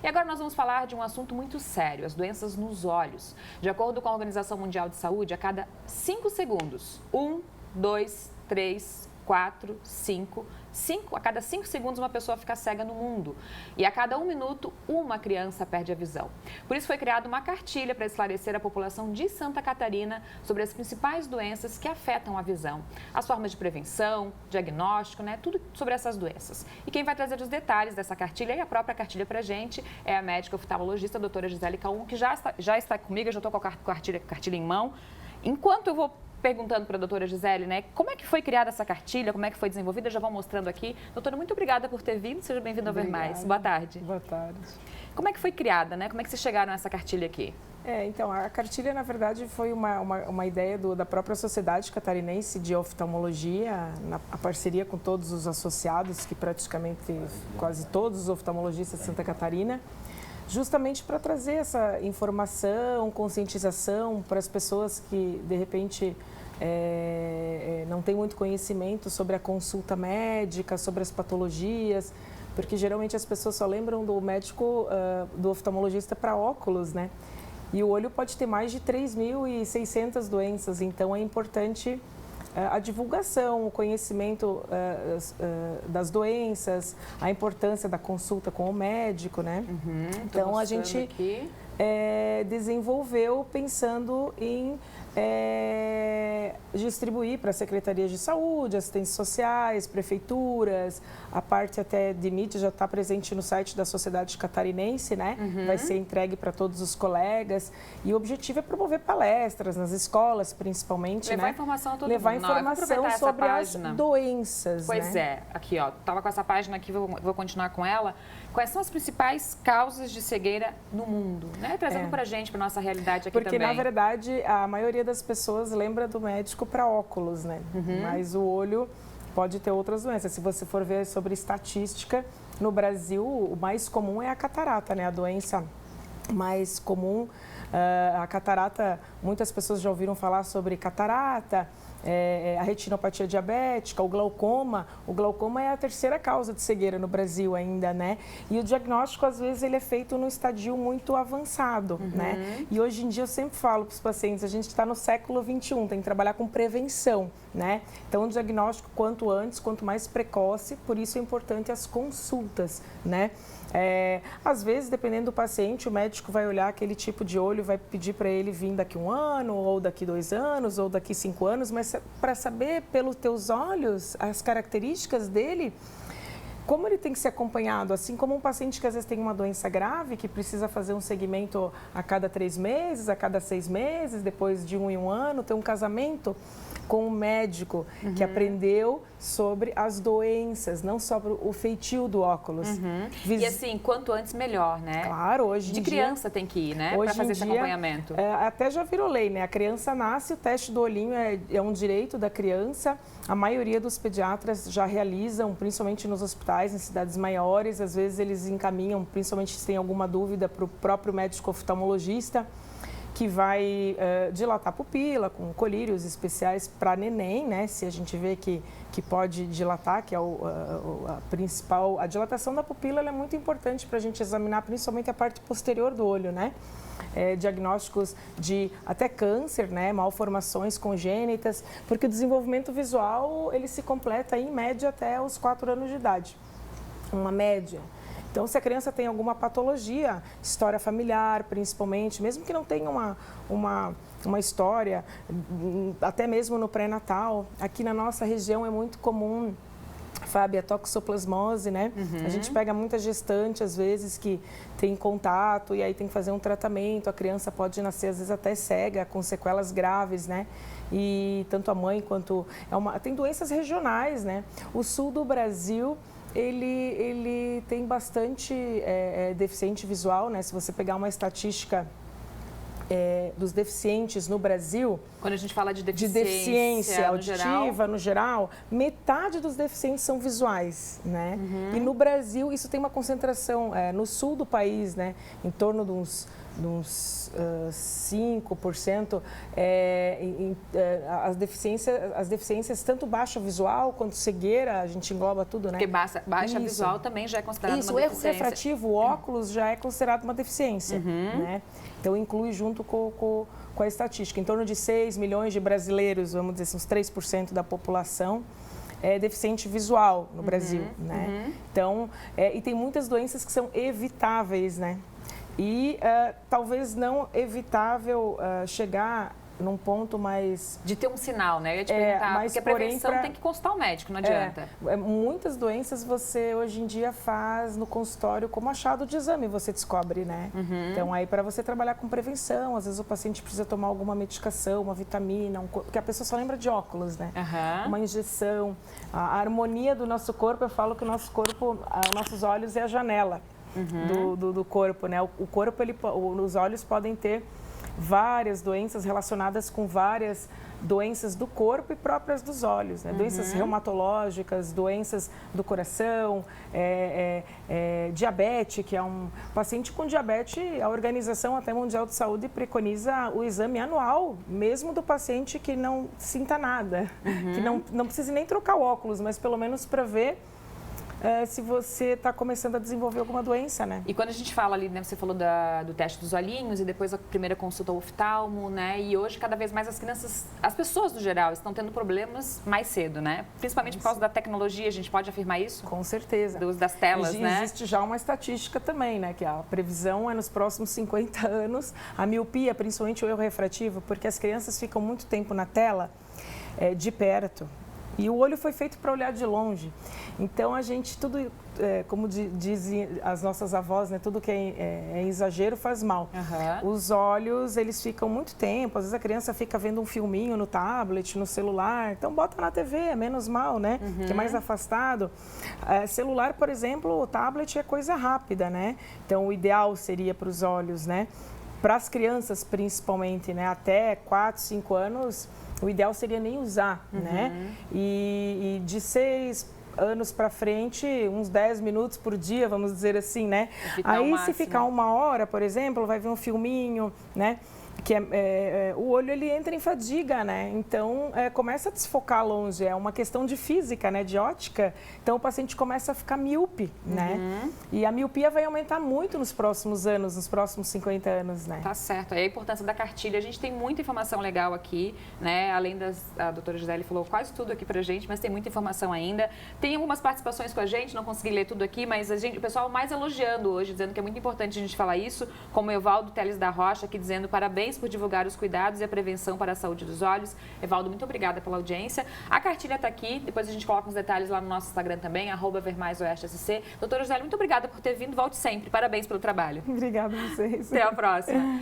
E agora nós vamos falar de um assunto muito sério, as doenças nos olhos. De acordo com a Organização Mundial de Saúde, a cada 5 segundos, 1, 2, 3, 4, 5, a cada 5 segundos uma pessoa fica cega no mundo. E a cada 1 minuto, uma criança perde a visão. Por isso foi criada uma cartilha para esclarecer a população de Santa Catarina sobre as principais doenças que afetam a visão. As formas de prevenção, diagnóstico, né? Tudo sobre essas doenças. E quem vai trazer os detalhes dessa cartilha e a própria cartilha para a gente é a médica oftalmologista, a doutora Gisele Caum, que já está comigo, eu já estou com a cartilha em mão. Enquanto eu vou perguntando para a doutora Gisele, né, como é que foi criada essa cartilha, como é que foi desenvolvida, já vão mostrando aqui. Doutora, muito obrigada por ter vindo, seja bem-vinda ao Ver Mais. Boa tarde. Boa tarde. Como é que foi criada, né? Como é que vocês chegaram a essa cartilha aqui? Então, a cartilha, na verdade, foi uma ideia da própria Sociedade Catarinense de Oftalmologia, a parceria com todos os associados, que praticamente quase todos os oftalmologistas de Santa Catarina, justamente para trazer essa informação, conscientização para as pessoas que, de repente, não têm muito conhecimento sobre a consulta médica, sobre as patologias, porque geralmente as pessoas só lembram do médico, do oftalmologista para óculos, né? E o olho pode ter mais de 3.600 doenças, então é importante a divulgação, o conhecimento das doenças, a importância da consulta com o médico, né? Então a gente desenvolveu pensando em distribuir para secretarias de saúde, assistentes sociais, prefeituras, a parte até de mídia já está presente no site da Sociedade Catarinense, né? Vai ser entregue para todos os colegas e o objetivo é promover palestras nas escolas, principalmente, levar informação a todo mundo. Levar informação sobre as doenças, Pois é, aqui ó, estava com essa página aqui, vou continuar com ela. Quais são as principais causas de cegueira no mundo, né? Trazendo para a gente, para nossa realidade aqui porque, também. Porque, na verdade, a maioria das pessoas lembra do médico para óculos, né? Mas o olho pode ter outras doenças. Se você for ver sobre estatística, no Brasil, o mais comum é a catarata, né? A doença mais comum, a catarata, muitas pessoas já ouviram falar sobre catarata, a retinopatia diabética, o glaucoma. O glaucoma é a terceira causa de cegueira no Brasil ainda, né? E o diagnóstico, às vezes, ele é feito num estadio muito avançado, né? E hoje em dia eu sempre falo para os pacientes, a gente está no século XXI, tem que trabalhar com prevenção, né? Então, o diagnóstico quanto antes, quanto mais precoce, por isso é importante as consultas, né? Às vezes, dependendo do paciente, o médico vai olhar aquele tipo de olho, vai pedir para ele vir daqui 1 ano, ou daqui 2 anos, ou daqui 5 anos, mas para saber pelos teus olhos as características dele, como ele tem que ser acompanhado, assim como um paciente que às vezes tem uma doença grave, que precisa fazer um segmento a cada 3 meses, a cada 6 meses, depois de 1 em 1 ano, ter um casamento com um médico que aprendeu sobre as doenças, não sobre o feitio do óculos. E assim, quanto antes melhor, né? Claro, hoje em dia... De criança tem que ir, né? Para fazer esse acompanhamento. Até já virou lei, né? A criança nasce, o teste do olhinho é um direito da criança. A maioria dos pediatras já realizam, principalmente nos hospitais, em cidades maiores. Às vezes eles encaminham, principalmente se tem alguma dúvida, para o próprio médico oftalmologista, que vai dilatar a pupila com colírios especiais para neném, né? Se a gente vê que pode dilatar, que é a principal... A dilatação da pupila ela é muito importante para a gente examinar principalmente a parte posterior do olho, né? Diagnósticos de até câncer, né? Malformações congênitas, porque o desenvolvimento visual ele se completa em média até os 4 anos de idade, uma média. Então, se a criança tem alguma patologia, história familiar, principalmente, mesmo que não tenha uma história, até mesmo no pré-natal, aqui na nossa região é muito comum, Fábio, a toxoplasmose, né? A gente pega muita gestante, às vezes, que tem contato e aí tem que fazer um tratamento, a criança pode nascer, às vezes, até cega, com sequelas graves, né? E tanto a mãe quanto... Tem doenças regionais, né? O sul do Brasil... Ele tem bastante deficiente visual, né? Se você pegar uma estatística dos deficientes no Brasil... Quando a gente fala de deficiência auditiva, no geral, metade dos deficientes são visuais, né? E no Brasil, isso tem uma concentração no sul do país, né? Em torno de uns uns 5%, as deficiências tanto baixa visual quanto cegueira, a gente engloba tudo, né? Porque baixa visual também já é considerado uma erro deficiência. refrativo, o óculos já é considerado uma deficiência, né? Então inclui junto com a estatística. Em torno de 6 milhões de brasileiros, vamos dizer assim, uns 3% da população, é deficiente visual no Brasil, né? Então, e tem muitas doenças que são evitáveis, né? E talvez não evitável chegar num ponto mais... De ter um sinal, né? Eu ia te perguntar, porque a prevenção tem que consultar o médico, não adianta. Muitas doenças você hoje em dia faz no consultório como achado de exame, você descobre, né? Então aí para você trabalhar com prevenção, às vezes o paciente precisa tomar alguma medicação, uma vitamina, porque a pessoa só lembra de óculos, né? Uma injeção, a harmonia do nosso corpo, eu falo que o nosso corpo, nossos olhos é a janela do corpo, né? O corpo, os olhos podem ter várias doenças relacionadas com várias doenças do corpo e próprias dos olhos, né? Doenças reumatológicas, doenças do coração, diabetes, que é um paciente com diabetes, a Organização até Mundial de Saúde preconiza o exame anual, mesmo do paciente que não sinta nada, que não precisa nem trocar o óculos, mas pelo menos para ver se você está começando a desenvolver alguma doença, né? E quando a gente fala ali, né, você falou do teste dos olhinhos e depois a primeira consulta ao oftalmo, né? E hoje, cada vez mais as crianças, as pessoas no geral, estão tendo problemas mais cedo, né? Principalmente por causa da tecnologia, a gente pode afirmar isso? Com certeza. Do uso das telas, né? Existe já uma estatística também, né? Que a previsão é nos próximos 50 anos, a miopia, principalmente o erro refrativo, porque as crianças ficam muito tempo na tela, de perto. E o olho foi feito para olhar de longe. Então, a gente, tudo, como dizem as nossas avós, né, tudo que é exagero faz mal. Os olhos, eles ficam muito tempo. Às vezes a criança fica vendo um filminho no tablet, no celular. Então, bota na TV, é menos mal, né? Que é mais afastado. Celular, por exemplo, o tablet é coisa rápida, né? Então, o ideal seria para os olhos, né? Para as crianças, principalmente, né? Até 4, 5 anos... O ideal seria nem usar, né? E de 6 anos para frente, uns 10 minutos por dia, vamos dizer assim, né? Aí, se ficar 1 hora, por exemplo, vai ver um filminho, né? Que o olho, ele entra em fadiga, né? Então, começa a desfocar longe. É uma questão de física, né? De ótica. Então, o paciente começa a ficar míope, né? E a miopia vai aumentar muito nos próximos anos, nos próximos 50 anos, né? Tá certo. Aí a importância da cartilha. A gente tem muita informação legal aqui, né? Além a doutora Gisele falou quase tudo aqui pra gente, mas tem muita informação ainda. Tem algumas participações com a gente, não consegui ler tudo aqui, mas o pessoal mais elogiando hoje, dizendo que é muito importante a gente falar isso, como o Evaldo Teles da Rocha aqui dizendo parabéns por divulgar os cuidados e a prevenção para a saúde dos olhos. Evaldo, muito obrigada pela audiência. A cartilha está aqui, depois a gente coloca os detalhes lá no nosso Instagram também, @vermaisoestesc. Doutora Gisele, muito obrigada por ter vindo, volte sempre. Parabéns pelo trabalho. Obrigada a vocês. Até a próxima.